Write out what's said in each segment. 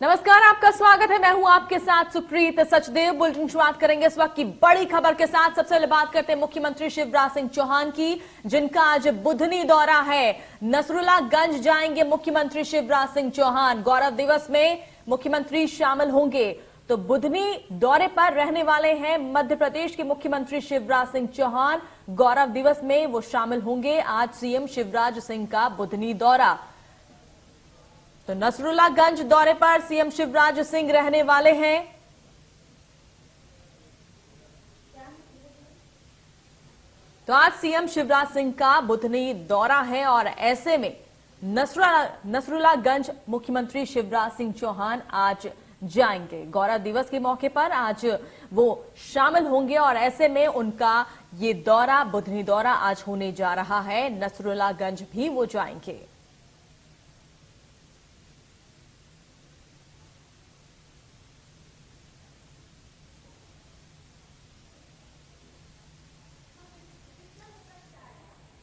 नमस्कार, आपका स्वागत है। मैं हूं आपके साथ सुप्रीत सचदेव। बुलेटिन शुरुआत करेंगे इस वक्त की बड़ी खबर के साथ। सबसे पहले बात करते हैं मुख्यमंत्री शिवराज सिंह चौहान की, जिनका आज बुधनी दौरा है। नसरुल्लागंज जाएंगे मुख्यमंत्री शिवराज सिंह चौहान। गौरव दिवस में मुख्यमंत्री शामिल होंगे। तो बुधनी दौरे पर रहने वाले हैं मध्य प्रदेश के मुख्यमंत्री शिवराज सिंह चौहान। गौरव दिवस में वो शामिल होंगे। आज सीएम शिवराज सिंह का बुधनी दौरा। तो नसरुल्लागंज दौरे पर सीएम शिवराज सिंह रहने वाले हैं। तो आज सीएम शिवराज सिंह का बुधनी दौरा है और ऐसे में नसरुल्लागंज मुख्यमंत्री शिवराज सिंह चौहान आज जाएंगे। गौरव दिवस के मौके पर आज वो शामिल होंगे और ऐसे में उनका ये दौरा, बुधनी दौरा आज होने जा रहा है। नसरुल्लागंज भी वो जाएंगे।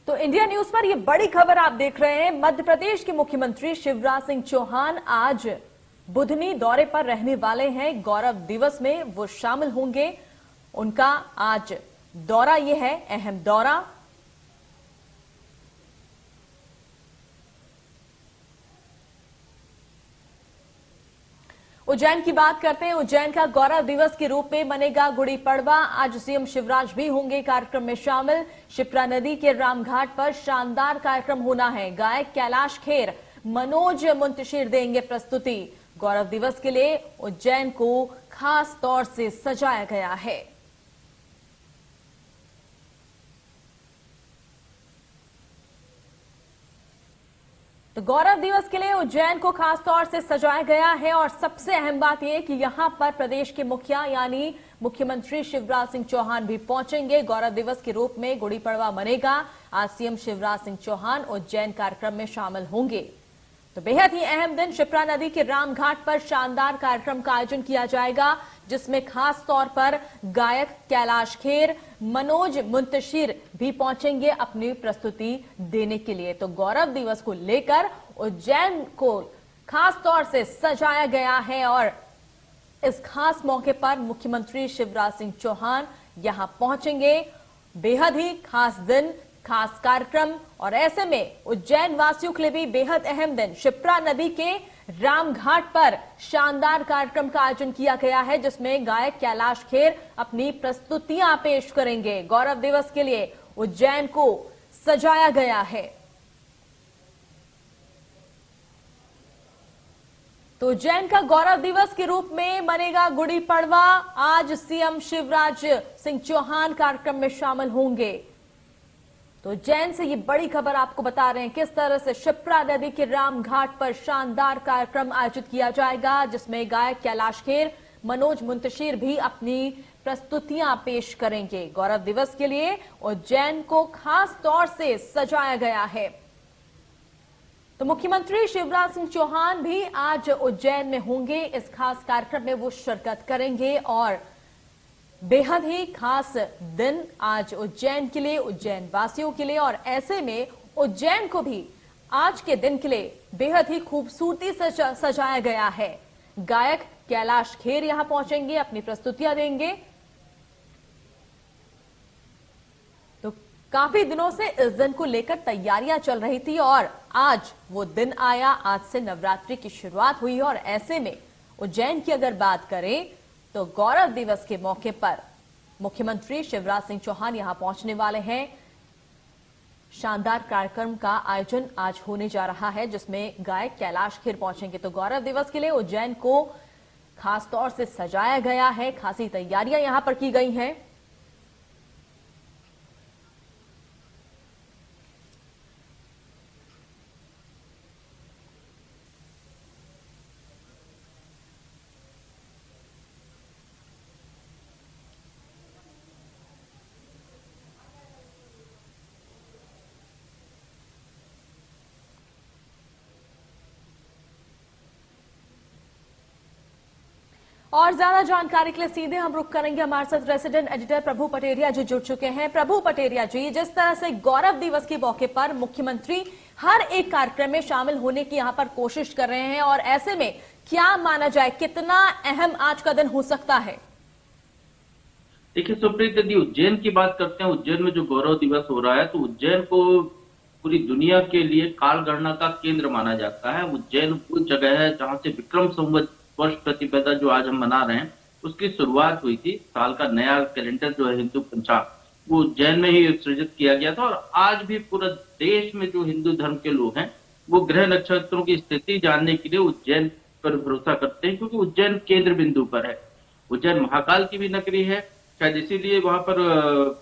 तो इंडिया न्यूज पर यह बड़ी खबर आप देख रहे हैं। मध्य प्रदेश के मुख्यमंत्री शिवराज सिंह चौहान आज बुधनी दौरे पर रहने वाले हैं। गौरव दिवस में वो शामिल होंगे। उनका आज दौरा यह है, अहम दौरा। उज्जैन की बात करते हैं। उज्जैन का गौरव दिवस के रूप में मनेगा गुड़ी पड़वा। आज सीएम शिवराज भी होंगे कार्यक्रम में शामिल। शिप्रा नदी के रामघाट पर शानदार कार्यक्रम होना है। गायक कैलाश खेर, मनोज मुंतशिर देंगे प्रस्तुति। गौरव दिवस के लिए उज्जैन को खास तौर से सजाया गया है। तो गौरव दिवस के लिए उज्जैन को खास तौर से सजाया गया है और सबसे अहम बात यह कि यहां पर प्रदेश के मुखिया यानी मुख्यमंत्री शिवराज सिंह चौहान भी पहुंचेंगे। गौरव दिवस के रूप में गुड़ी पड़वा मनेगा। आज सीएम शिवराज सिंह चौहान उज्जैन कार्यक्रम में शामिल होंगे। तो बेहद ही अहम दिन। शिप्रा नदी के रामघाट पर शानदार कार्यक्रम का आयोजन किया जाएगा, जिसमें खास तौर पर गायक कैलाश खेर, मनोज मुंतशिर भी पहुंचेंगे अपनी प्रस्तुति देने के लिए। तो गौरव दिवस को लेकर उज्जैन को खास तौर से सजाया गया है और इस खास मौके पर मुख्यमंत्री शिवराज सिंह चौहान यहां पहुंचेंगे। बेहद ही खास दिन, खास कार्यक्रम और ऐसे में उज्जैन वासियों के लिए भी बेहद अहम दिन। शिप्रा नदी के रामघाट पर शानदार कार्यक्रम का आयोजन किया गया है, जिसमें गायक कैलाश खेर अपनी प्रस्तुतियां पेश करेंगे। गौरव दिवस के लिए उज्जैन को सजाया गया है। तो उज्जैन का गौरव दिवस के रूप में मनेगा गुड़ी पड़वा। आज सीएम शिवराज सिंह चौहान कार्यक्रम में शामिल होंगे। तो उज्जैन से ये बड़ी खबर आपको बता रहे हैं किस तरह से शिप्रा नदी के रामघाट पर शानदार कार्यक्रम आयोजित किया जाएगा, जिसमें गायक कैलाश खेर, मनोज मुंतशिर भी अपनी प्रस्तुतियां पेश करेंगे। गौरव दिवस के लिए उज्जैन को खास तौर से सजाया गया है। तो मुख्यमंत्री शिवराज सिंह चौहान भी आज उज्जैन में होंगे। इस खास कार्यक्रम में वो शिरकत करेंगे और बेहद ही खास दिन आज उज्जैन के लिए, उज्जैन वासियों के लिए। और ऐसे में उज्जैन को भी आज के दिन के लिए बेहद ही खूबसूरती से सजाया गया है। गायक कैलाश खेर यहां पहुंचेंगे, अपनी प्रस्तुतियां देंगे। तो काफी दिनों से इस दिन को लेकर तैयारियां चल रही थी और आज वो दिन आया। आज से नवरात्रि की शुरुआत हुई और ऐसे में उज्जैन की अगर बात करें तो गौरव दिवस के मौके पर मुख्यमंत्री शिवराज सिंह चौहान यहां पहुंचने वाले हैं। शानदार कार्यक्रम का आयोजन आज होने जा रहा है, जिसमें गायक कैलाश खेर पहुंचेंगे। तो गौरव दिवस के लिए उज्जैन को खास तौर से सजाया गया है। खासी तैयारियां यहां पर की गई हैं। और ज्यादा जानकारी के लिए सीधे हम रुक करेंगे हमारे साथ रेसिडेंट एडिटर प्रभु पटेरिया जी जुड़ चुके हैं। प्रभु पटेरिया जी, जिस तरह से गौरव दिवस के मौके पर मुख्यमंत्री हर एक कार्यक्रम में शामिल होने की यहां पर कोशिश कर रहे हैं और ऐसे में क्या माना जाए, कितना अहम आज का दिन हो सकता है? देखिए सुप्रीत, यदि उज्जैन की बात करते हैं, उज्जैन में जो गौरव दिवस हो रहा है, तो उज्जैन को पूरी दुनिया के लिए काल गणना का केंद्र माना जाता है। उज्जैन वो जगह है जहां से विक्रम संवत वर्ष प्रतिपदा जो आज हम मना रहे हैं उसकी शुरुआत हुई थी। साल का नया कैलेंडर जो है हिंदू पंचांग, वो उज्जैन में ही सृजित किया गया था। और आज भी पूरे देश में जो हिंदू धर्म के लोग हैं वो ग्रह नक्षत्रों की स्थिति जानने के लिए उज्जैन पर भरोसा करते हैं, क्योंकि उज्जैन केंद्र बिंदु पर है। उज्जैन महाकाल की भी नगरी है, शायद इसीलिए वहां पर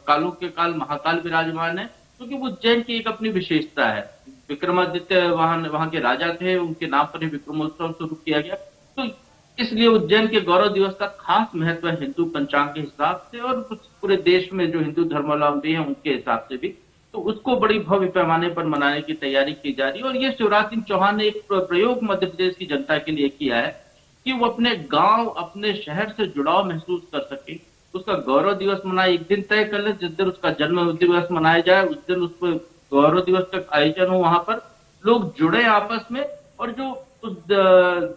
कालों के काल महाकाल विराजमान है, क्योंकि वो उज्जैन की एक अपनी विशेषता है। विक्रमादित्य वहां के राजा थे, उनके नाम पर ही विक्रमोत्सव शुरू किया गया। तो इसलिए उज्जैन के गौरव दिवस का खास महत्व है हिंदू पंचांग के हिसाब से, और पूरे देश में जो हिंदू धर्मावलंबी हैं उनके हिसाब से भी। तो उसको बड़ी भव्य पैमाने पर मनाने की तैयारी की जा रही है। और ये शिवराज सिंह चौहान ने एक प्रयोग मध्य प्रदेश की जनता के लिए किया है कि वो अपने गांव, अपने शहर से जुड़ाव महसूस कर सके। उसका गौरव दिवस मनाए, एक दिन तय कर ले जिस दिन उसका जन्म दिवस मनाया जाए, उस दिन उस पर गौरव दिवस का आयोजन हो, वहां पर लोग जुड़े आपस में। और जो उस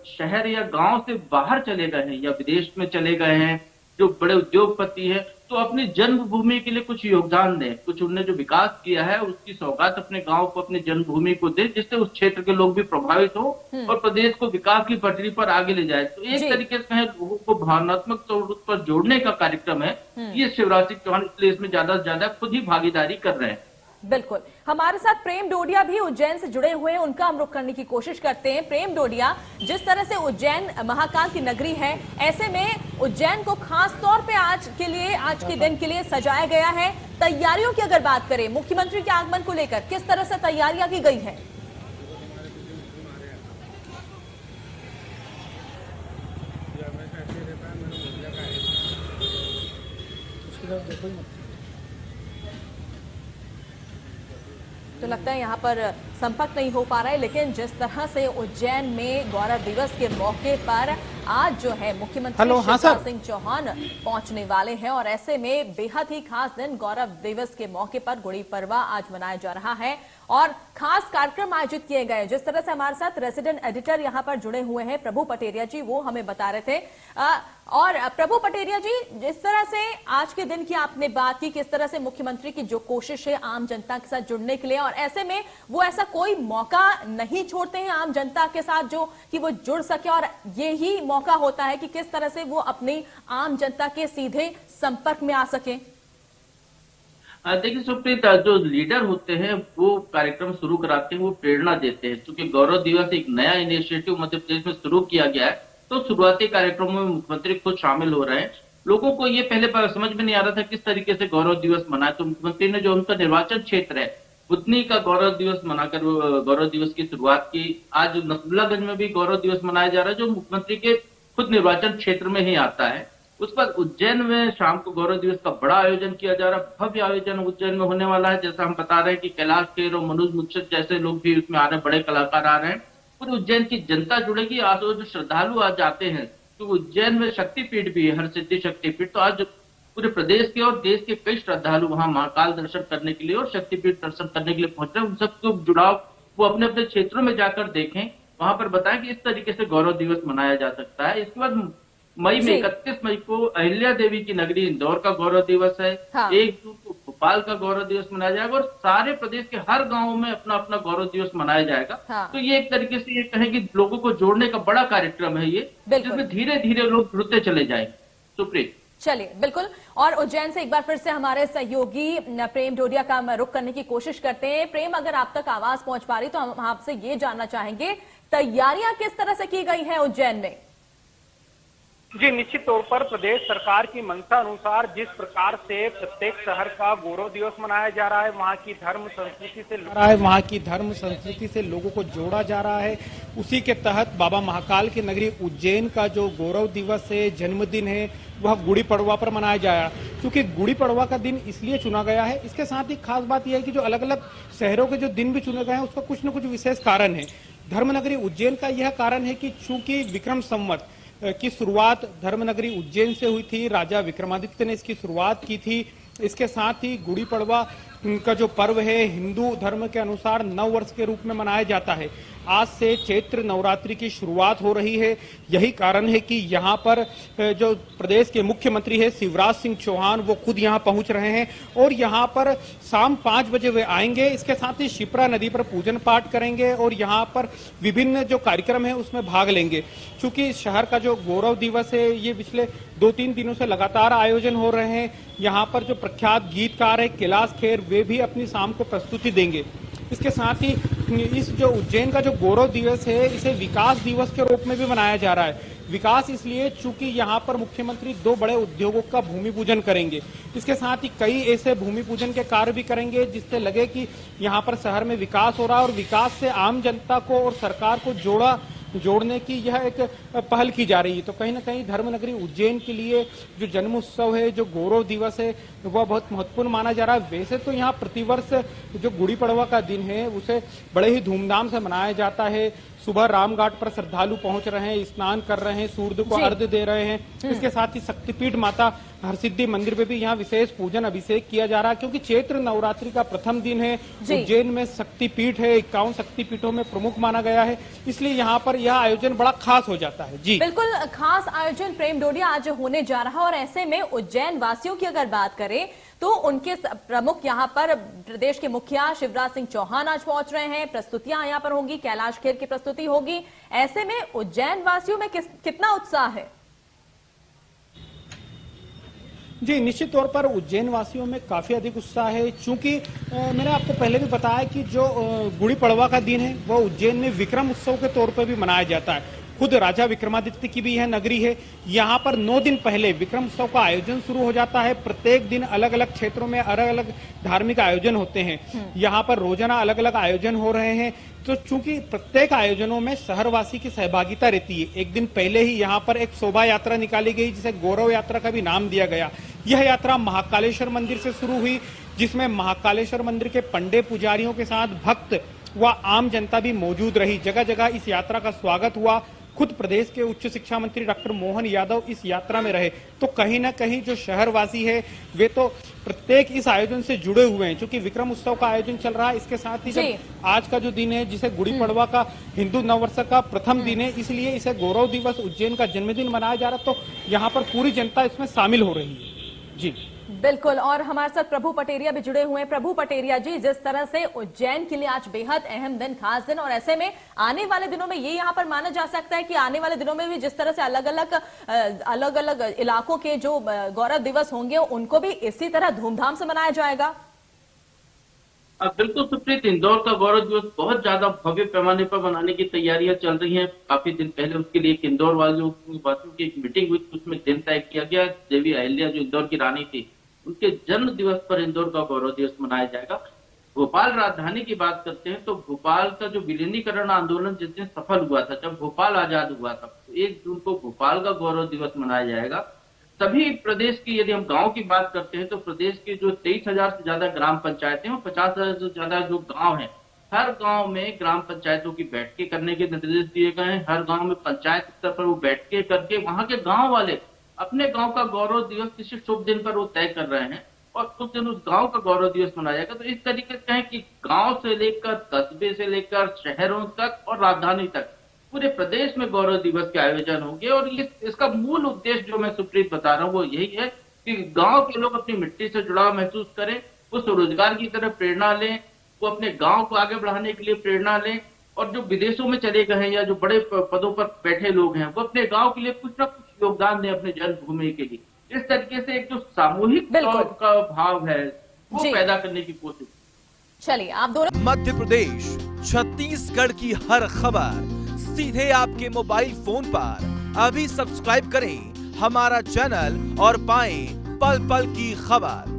शहर या गांव से बाहर चले गए हैं या विदेश में चले गए हैं, जो बड़े उद्योगपति हैं, तो अपनी जन्मभूमि के लिए कुछ योगदान दें, कुछ उन्होंने जो विकास किया है उसकी सौगात अपने गांव को, अपनी जन्मभूमि को दे, जिससे उस क्षेत्र के लोग भी प्रभावित हो और प्रदेश को विकास की पटरी पर आगे ले जाए। तो एक तरीके से लोगों को भावनात्मक तौर पर जोड़ने का कार्यक्रम है। ये शिवराज सिंह चौहान इसलिए इसमें ज्यादा से ज्यादा खुद ही भागीदारी कर रहे हैं। बिल्कुल, हमारे साथ प्रेम डोडिया भी उज्जैन से जुड़े हुए हैं, उनका हम रुख करने की कोशिश करते हैं। प्रेम डोडिया, जिस तरह से उज्जैन महाकाल की नगरी है, ऐसे में उज्जैन को खास तौर पे आज के दिन के लिए सजाया गया है। तैयारियों की अगर बात करें, मुख्यमंत्री के आगमन को लेकर किस तरह से तैयारियां की गई है? तो लगता है यहाँ पर संपर्क नहीं हो पा रहा है, लेकिन जिस तरह से उज्जैन में गौरव दिवस के मौके पर आज जो है मुख्यमंत्री शिवराज सिंह चौहान पहुंचने वाले हैं, और ऐसे में बेहद ही खास दिन गौरव दिवस के मौके पर गुड़ी पड़वा आज मनाया जा रहा है और खास कार्यक्रम आयोजित किए गए। जिस तरह से हमारे साथ रेसिडेंट एडिटर यहाँ पर जुड़े हुए हैं प्रभु पटेरिया जी, वो हमें बता रहे थे। और प्रभु पटेरिया जी, जिस तरह से आज के दिन की आपने बात की, किस तरह से मुख्यमंत्री की जो कोशिश है आम जनता के साथ जुड़ने के लिए, और ऐसे में वो ऐसा कोई मौका नहीं छोड़ते हैं आम जनता के साथ जो कि वो जुड़ सके, और ये ही मौका होता है कि किस तरह से वो अपनी आम जनता के सीधे संपर्क में आ सके। देखिए सुप्रीत, जो लीडर होते हैं वो कार्यक्रम शुरू कराते हैं, वो प्रेरणा देते हैं। क्योंकि गौरव दिवस एक नया इनिशिएटिव मध्य प्रदेश में शुरू किया गया है, तो शुरुआती कार्यक्रमों में मुख्यमंत्री खुद शामिल हो रहे हैं। लोगों को ये पहले समझ में नहीं आ रहा था किस तरीके से गौरव दिवस मनाए, तो मुख्यमंत्री ने जो उनका निर्वाचन क्षेत्र है बुधनी का गौरव दिवस मनाकर गौरव दिवस की शुरुआत की। आज नसरुल्लागंज में भी गौरव दिवस मनाया जा रहा है, जो मुख्यमंत्री के खुद निर्वाचन क्षेत्र में ही आता है। उस पर उज्जैन में शाम को गौरव दिवस का बड़ा आयोजन किया जा रहा है, भव्य आयोजन उज्जैन में होने वाला है। जैसा हम बता रहे हैं कि कैलाश खेर और मनोज मुच्छत जैसे लोग भी उसमें आ रहे हैं, बड़े कलाकार आ रहे हैं। पूरी उज्जैन की जनता जुड़ेगी। आज जो श्रद्धालु आज आते हैं, तो उज्जैन में शक्तिपीठ भी है, हर सिद्धि शक्तिपीठ, तो आज पूरे प्रदेश के और देश के कई श्रद्धालु वहां महाकाल दर्शन करने के लिए और शक्तिपीठ दर्शन करने के लिए पहुंच रहे हैं। उन सबको जुड़ाव वो अपने अपने क्षेत्रों में जाकर देखें, वहां पर बताएं कि इस तरीके से गौरव दिवस मनाया जा सकता है। इसके बाद मई में 31 मई को अहिल्या देवी की नगरी इंदौर का गौरव दिवस है। 1 जून को भोपाल का गौरव दिवस मनाया जाएगा और सारे प्रदेश के हर गांव में अपना अपना गौरव दिवस मनाया जाएगा। तो ये एक तरीके से ये कहें कि लोगों को जोड़ने का बड़ा कार्यक्रम है ये, जिसमें धीरे धीरे लोग जुड़ते चले जाएंगे। सुप्रीत, चलिए, बिल्कुल। और उज्जैन से एक बार फिर से हमारे सहयोगी प्रेम डोडिया का हम रुख करने की कोशिश करते हैं। प्रेम, अगर आप तक आवाज पहुंच पा रही तो हम आपसे ये जानना चाहेंगे, तैयारियां किस तरह से की गई हैं उज्जैन में? जी, निश्चित तौर पर प्रदेश सरकार की मंशा अनुसार जिस प्रकार से प्रत्येक शहर का गौरव दिवस मनाया जा रहा है, वहाँ की धर्म संस्कृति से लोगों को जोड़ा जा रहा है, उसी के तहत बाबा महाकाल की नगरी उज्जैन का जो गौरव दिवस है, जन्मदिन है, वह गुड़ी पड़वा पर मनाया जाएगा। क्योंकि गुड़ी पड़वा का दिन इसलिए चुना गया है, इसके साथ ही खास बात यह है कि जो अलग अलग शहरों के जो दिन भी चुने गए हैं उसका कुछ न कुछ विशेष कारण है। धर्मनगरी उज्जैन का यह कारण है कि चूंकि विक्रम संवत की शुरुआत धर्मनगरी उज्जैन से हुई थी, राजा विक्रमादित्य ने इसकी शुरुआत की थी इसके साथ ही गुड़ी पड़वा का जो पर्व है हिंदू धर्म के अनुसार नव वर्ष के रूप में मनाया जाता है। आज से चैत्र नवरात्रि की शुरुआत हो रही है। यही कारण है कि यहाँ पर जो प्रदेश के मुख्यमंत्री है शिवराज सिंह चौहान वो खुद यहाँ पहुंच रहे हैं और यहाँ पर शाम 5 बजे वे आएंगे। इसके साथ ही शिप्रा नदी पर पूजन पाठ करेंगे और यहाँ पर विभिन्न जो कार्यक्रम है उसमें भाग लेंगे। चूंकि शहर का जो गौरव दिवस है ये पिछले 2-3 दिनों से लगातार आयोजन हो रहे हैं। यहाँ पर जो प्रख्यात गीतकार है कैलाश खेर वे भी अपनी शाम को प्रस्तुति देंगे। इसके साथ ही इस जो उज्जैन का जो गौरव दिवस है इसे विकास दिवस के रूप में भी मनाया जा रहा है। विकास इसलिए चूंकि यहाँ पर मुख्यमंत्री 2 बड़े उद्योगों का भूमि पूजन करेंगे। इसके साथ ही कई ऐसे भूमि पूजन के कार्य भी करेंगे जिससे लगे कि यहाँ पर शहर में विकास हो रहा है और विकास से आम जनता को और सरकार को जोड़ने की यह एक पहल की जा रही है। तो कहीं ना कहीं धर्मनगरी उज्जैन के लिए जो जन्म उत्सव है, जो गौरव दिवस है, वह बहुत महत्वपूर्ण माना जा रहा है। वैसे तो यहाँ प्रतिवर्ष जो गुड़ी पड़वा का दिन है उसे बड़े ही धूमधाम से मनाया जाता है। सुबह रामघाट पर श्रद्धालु पहुंच रहे हैं, स्नान कर रहे हैं, सूर्य को अर्घ्य दे रहे हैं। इसके साथ ही शक्तिपीठ माता हरसिद्धि मंदिर में भी यहाँ विशेष पूजन अभिषेक किया जा रहा है क्योंकि चैत्र नवरात्रि का प्रथम दिन है। उज्जैन में शक्तिपीठ है, 51 शक्तिपीठों में प्रमुख माना गया है, इसलिए यहाँ पर यह आयोजन बड़ा खास हो जाता है। जी बिल्कुल, खास आयोजन प्रेम डोडिया आज होने जा रहा है और ऐसे में उज्जैन वासियों की अगर बात करें तो उनके प्रमुख यहाँ पर प्रदेश के मुखिया शिवराज सिंह चौहान आज पहुंच रहे हैं। प्रस्तुतियां यहाँ पर होंगी, कैलाश खेर की प्रस्तुति होगी। ऐसे में उज्जैन वासियों में कितना उत्साह है? जी निश्चित तौर पर उज्जैन वासियों में काफी अधिक उत्साह है। चूंकि मैंने आपको पहले भी बताया कि जो गुड़ी पड़वा का दिन है वह उज्जैन में विक्रम उत्सव के तौर पर भी मनाया जाता है। खुद राजा विक्रमादित्य की भी यह नगरी है। यहाँ पर 9 दिन पहले विक्रम उत्सव का आयोजन शुरू हो जाता है। प्रत्येक दिन अलग अलग क्षेत्रों में अलग अलग धार्मिक आयोजन होते हैं। यहाँ पर रोजाना अलग अलग आयोजन हो रहे हैं। तो चूंकि प्रत्येक आयोजनों में शहरवासी की सहभागिता रहती है, एक दिन पहले ही यहाँ पर एक शोभा यात्रा निकाली गई जिसे गौरव यात्रा का भी नाम दिया गया। यह यात्रा महाकालेश्वर मंदिर से शुरू हुई जिसमें महाकालेश्वर मंदिर के पंडे पुजारियों के साथ भक्त व आम जनता भी मौजूद रही। जगह जगह इस यात्रा का स्वागत हुआ। खुद प्रदेश के उच्च शिक्षा मंत्री डॉक्टर मोहन यादव इस यात्रा में रहे। तो कहीं ना कहीं जो शहरवासी है वे तो प्रत्येक इस आयोजन से जुड़े हुए हैं। क्योंकि विक्रम उत्सव का आयोजन चल रहा है, इसके साथ ही जब आज का जो दिन है जिसे गुड़ी पड़वा का हिंदू नववर्ष का प्रथम दिन है, इसलिए इसे गौरव दिवस उज्जैन का जन्मदिन मनाया जा रहा है। तो यहाँ पर पूरी जनता इसमें शामिल हो रही है। जी बिल्कुल, और हमारे साथ प्रभु पटेरिया भी जुड़े हुए हैं। प्रभु पटेरिया जी, जिस तरह से उज्जैन के लिए आज बेहद अहम दिन, खास दिन, और ऐसे में आने वाले दिनों में ये यहाँ पर माना जा सकता है कि आने वाले दिनों में भी जिस तरह से अलग अलग इलाकों के जो गौरव दिवस होंगे उनको भी इसी तरह धूमधाम से मनाया जाएगा। बिल्कुल सुप्रीत, इंदौर का गौरव दिवस बहुत ज्यादा भव्य पैमाने पर मनाने की तैयारियां चल रही हैं। काफी दिन पहले उसके लिए एक इंदौर वासियों की एक मीटिंग हुई, उसमें दिन तय किया गया। देवी अहिल्या जो इंदौर की रानी थी उनके जन्म दिवस पर इंदौर का गौरव दिवस मनाया जाएगा। भोपाल राजधानी की बात करते हैं तो भोपाल का जो विलीनीकरण आंदोलन जिस दिन सफल हुआ था, जब भोपाल आजाद हुआ था, तो 1 जून को भोपाल का गौरव दिवस मनाया जाएगा। सभी प्रदेश की, यदि हम गांव की बात करते हैं तो प्रदेश की जो 23,000 से ज्यादा ग्राम पंचायतें और 50,000 से ज्यादा जो गांव हैं, हर गांव में ग्राम पंचायतों की बैठकें करने के निर्देश दिए गए हैं। हर गांव में पंचायत स्तर पर वो बैठकें करके वहां के गांव वाले अपने गांव का गौरव दिवस किसी शुभ दिन पर वो तय कर रहे हैं और उस दिन उस गांव का गौरव दिवस मनाया जाएगा। तो इस तरीके से कहें कि गांव से लेकर कस्बे से लेकर शहरों तक और राजधानी तक पूरे प्रदेश में गौरव दिवस के आयोजन होंगे। और इसका मूल उद्देश्य जो मैं सुप्रीत बता रहा हूँ वो यही है कि गांव के लोग अपनी मिट्टी से जुड़ाव महसूस करें, उस रोजगार की तरफ प्रेरणा लें, वो अपने गांव को आगे बढ़ाने के लिए प्रेरणा लें। और जो विदेशों में चले गए हैं या जो बड़े पदों पर बैठे लोग हैं वो अपने गांव के लिए कुछ ना कुछ योगदान दें अपने जन्मभूमि के लिए। इस तरीके से एक जो सामूहिक का भाव है वो पैदा करने की कोशिश। चलिए आप दोनों। मध्य प्रदेश, छत्तीसगढ़ की हर खबर सीधे आपके मोबाइल फोन पर। अभी सब्सक्राइब करें हमारा चैनल और पाएं पल पल की खबर।